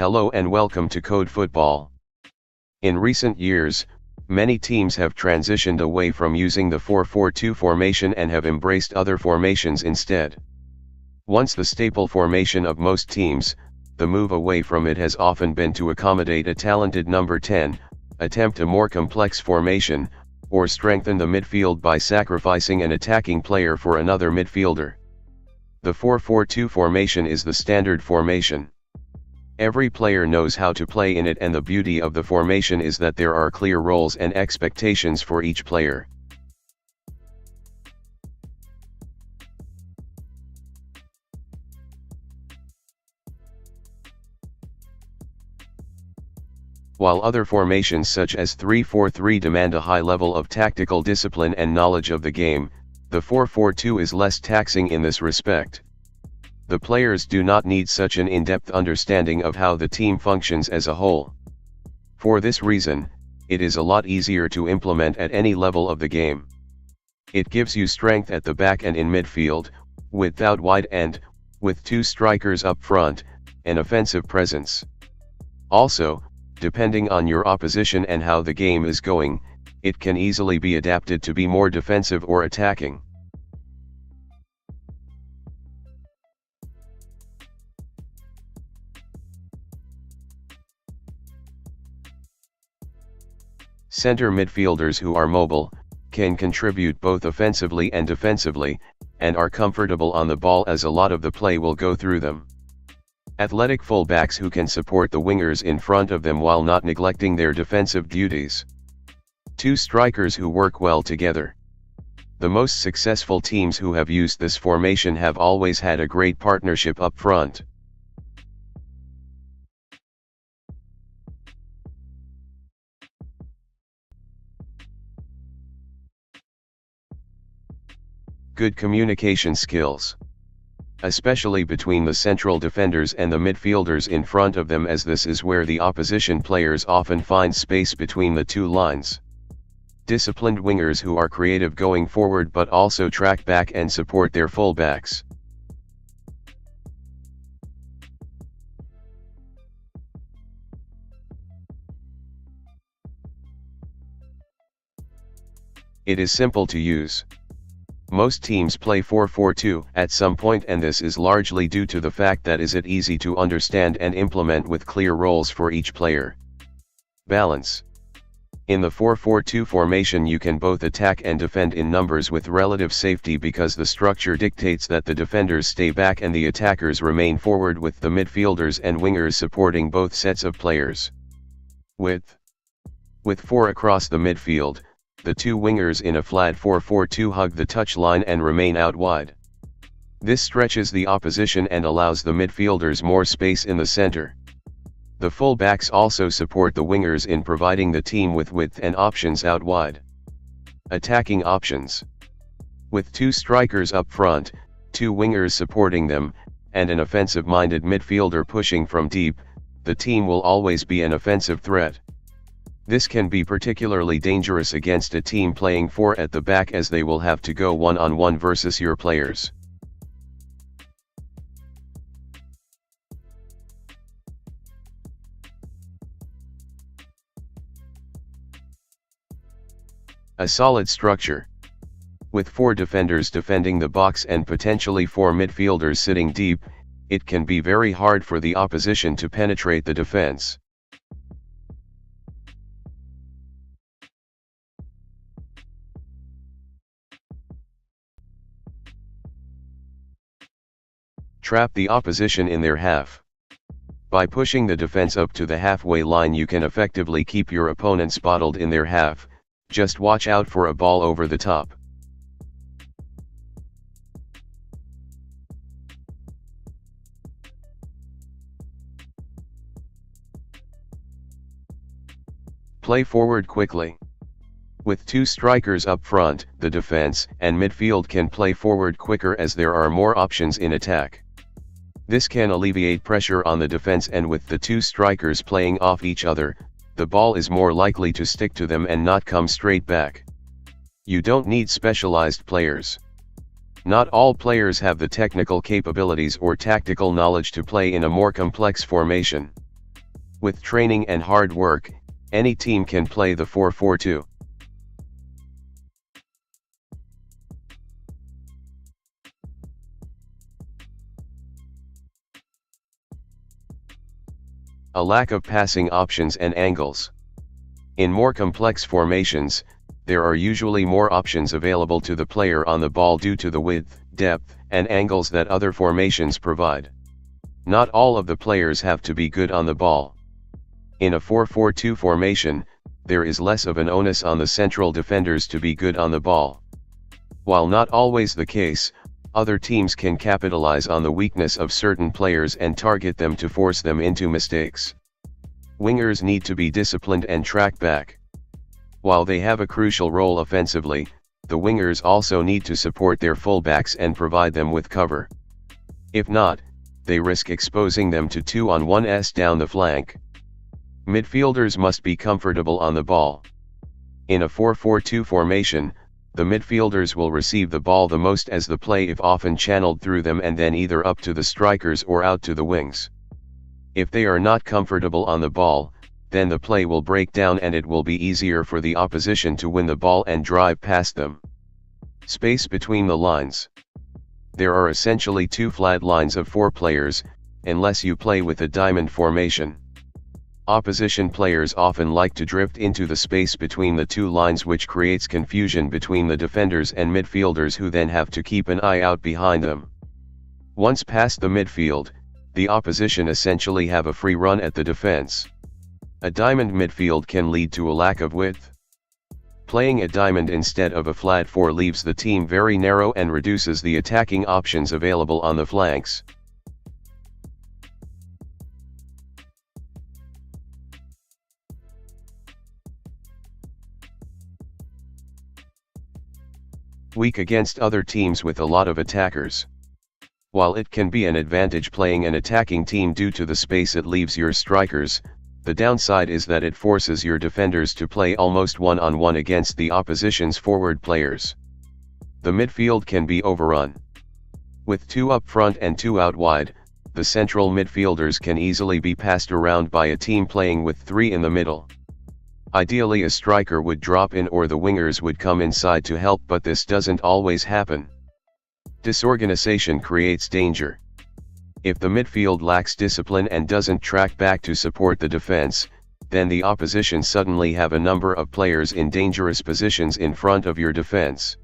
Hello and welcome to Code Football. In recent years, many teams have transitioned away from using the 4-4-2 formation and have embraced other formations instead. Once the staple formation of most teams, the move away from it has often been to accommodate a talented number 10, attempt a more complex formation, or strengthen the midfield by sacrificing an attacking player for another midfielder. The 4-4-2 formation is the standard formation. Every player knows how to play in it, and the beauty of the formation is that there are clear roles and expectations for each player. While other formations such as 3-4-3 demand a high level of tactical discipline and knowledge of the game, the 4-4-2 is less taxing in this respect. The players do not need such an in-depth understanding of how the team functions as a whole. For this reason, it is a lot easier to implement at any level of the game. It gives you strength at the back and in midfield, width out wide and, with two strikers up front, an offensive presence. Also, depending on your opposition and how the game is going, it can easily be adapted to be more defensive or attacking. Center midfielders who are mobile, can contribute both offensively and defensively, and are comfortable on the ball as a lot of the play will go through them. Athletic fullbacks who can support the wingers in front of them while not neglecting their defensive duties. Two strikers who work well together. The most successful teams who have used this formation have always had a great partnership up front. Good communication skills. Especially between the central defenders and the midfielders in front of them, as this is where the opposition players often find space between the two lines. Disciplined wingers who are creative going forward but also track back and support their fullbacks. It is simple to use. Most teams play 4-4-2 at some point, and this is largely due to the fact that it is easy to understand and implement with clear roles for each player. Balance. In the 4-4-2 formation you can both attack and defend in numbers with relative safety because the structure dictates that the defenders stay back and the attackers remain forward, with the midfielders and wingers supporting both sets of players. Width. With 4 across the midfield, the two wingers in a flat 4-4-2 hug the touchline and remain out wide. This stretches the opposition and allows the midfielders more space in the center. The fullbacks also support the wingers in providing the team with width and options out wide. Attacking options. With two strikers up front, two wingers supporting them, and an offensive-minded midfielder pushing from deep, the team will always be an offensive threat. This can be particularly dangerous against a team playing 4 at the back, as they will have to go one-on-one versus your players. A solid structure. With 4 defenders defending the box and potentially 4 midfielders sitting deep, it can be very hard for the opposition to penetrate the defense. Trap the opposition in their half. By pushing the defense up to the halfway line you can effectively keep your opponents bottled in their half. Just watch out for a ball over the top. Play forward quickly. With 2 strikers up front, the defense and midfield can play forward quicker as there are more options in attack. This can alleviate pressure on the defense, and with the 2 strikers playing off each other, the ball is more likely to stick to them and not come straight back. You don't need specialized players. Not all players have the technical capabilities or tactical knowledge to play in a more complex formation. With training and hard work, any team can play the 4-4-2. A lack of passing options and angles. In more complex formations, there are usually more options available to the player on the ball due to the width, depth, and angles that other formations provide. Not all of the players have to be good on the ball. In a 4-4-2 formation, there is less of an onus on the central defenders to be good on the ball. While not always the case, other teams can capitalize on the weakness of certain players and target them to force them into mistakes. Wingers need to be disciplined and track back. While they have a crucial role offensively, the wingers also need to support their fullbacks and provide them with cover. If not, they risk exposing them to 2-on-1s down the flank. Midfielders must be comfortable on the ball. In a 4-4-2 formation, the midfielders will receive the ball the most as the play is often channeled through them and then either up to the strikers or out to the wings. If they are not comfortable on the ball, then the play will break down and it will be easier for the opposition to win the ball and drive past them. Space between the lines. There are essentially two flat lines of 4 players, unless you play with a diamond formation. Opposition players often like to drift into the space between the two lines, which creates confusion between the defenders and midfielders, who then have to keep an eye out behind them. Once past the midfield, the opposition essentially have a free run at the defense. A diamond midfield can lead to a lack of width. Playing a diamond instead of a flat 4 leaves the team very narrow and reduces the attacking options available on the flanks. Weak against other teams with a lot of attackers. While it can be an advantage playing an attacking team due to the space it leaves your strikers, the downside is that it forces your defenders to play almost one-on-one against the opposition's forward players. The midfield can be overrun. With 2 up front and 2 out wide, the central midfielders can easily be passed around by a team playing with 3 in the middle. Ideally, a striker would drop in or the wingers would come inside to help, but this doesn't always happen. Disorganization creates danger. If the midfield lacks discipline and doesn't track back to support the defense, then the opposition suddenly have a number of players in dangerous positions in front of your defense.